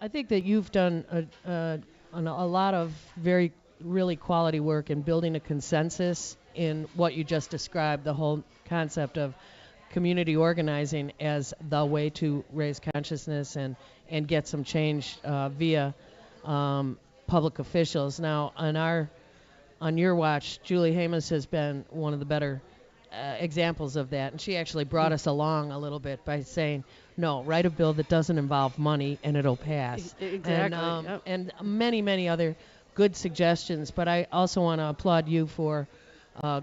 I think that you've done a lot of really quality work in building a consensus in what you just described, the whole concept of community organizing as the way to raise consciousness and get some change via public officials. Now, on your watch, Julie Hamas has been one of the better examples of that, and she actually brought us along a little bit by saying, no, write a bill that doesn't involve money and it'll pass. Exactly. And many, many other good suggestions, but I also want to applaud you for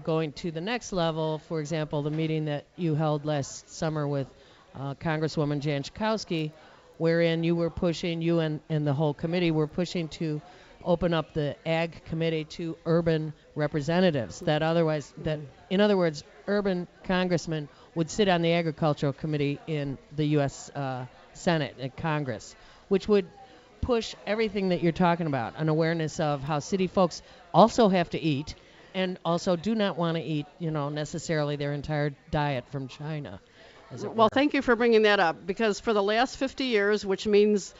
going to the next level. For example, the meeting that you held last summer with Congresswoman Jan Schakowsky, wherein you and the whole committee were pushing to open up the Ag Committee to urban representatives. In other words, urban congressmen would sit on the Agricultural Committee in the U.S. Senate and Congress, which would push everything that you're talking about, an awareness of how city folks also have to eat and also do not want to eat, necessarily their entire diet from China. Well, thank you for bringing that up, because for the last 50 years, which means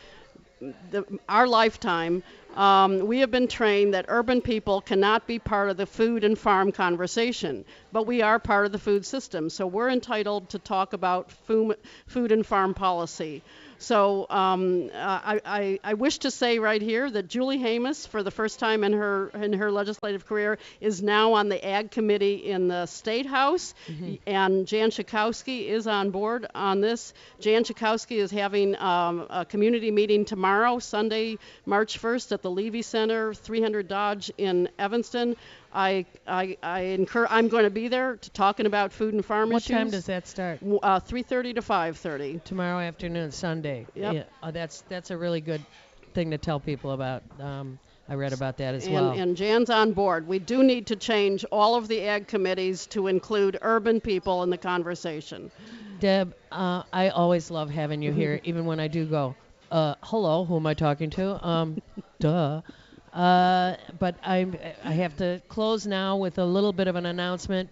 our lifetime, we have been trained that urban people cannot be part of the food and farm conversation, but we are part of the food system, so we're entitled to talk about food and farm policy. So I wish to say right here that Julie Hamas, for the first time in her legislative career, is now on the Ag Committee in the State House, and Jan Schakowsky is on board on this. Jan Schakowsky is having a community meeting tomorrow, Sunday, March 1st, at the Levy Center, 300 Dodge in Evanston. I'm going to be there talking about food and farm issues. What time does that start? 3:30 to 5:30. Tomorrow afternoon, Sunday. Yep. Yeah, that's a really good thing to tell people about. I read about that as well. And Jan's on board. We do need to change all of the ag committees to include urban people in the conversation. Deb, I always love having you here, even when I do go, hello, who am I talking to? Duh. But I have to close now with a little bit of an announcement.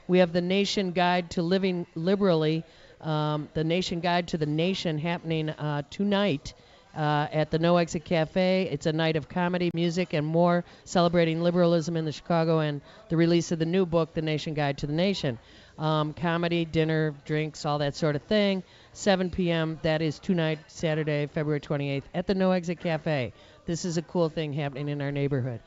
We have the Nation Guide to Living Liberally, the Nation Guide to the Nation, happening tonight at the No Exit Cafe. It's a night of comedy, music, and more, celebrating liberalism in the Chicago and the release of the new book, The Nation Guide to the Nation. Comedy, dinner, drinks, all that sort of thing. 7 p.m. That is tonight, Saturday, February 28th, at the No Exit Cafe. This is a cool thing happening in our neighborhood.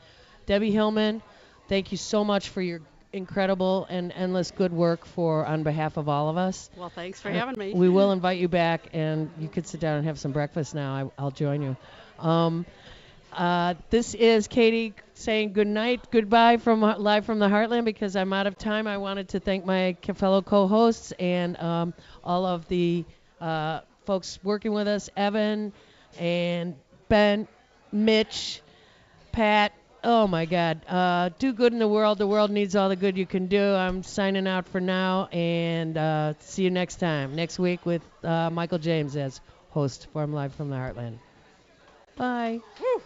Debbie Hillman, thank you so much for your incredible and endless good work on behalf of all of us. Well, thanks for having me. We will invite you back, and you could sit down and have some breakfast now. I'll join you. This is Katie saying good night, goodbye live from the Heartland, because I'm out of time. I wanted to thank my fellow co-hosts and all of the folks working with us, Evan and Ben, Mitch, Pat. Oh, my God. Do good in the world. The world needs all the good you can do. I'm signing out for now, and see you next time, next week, with Michael James as host for Live from the Heartland. Bye. Woo.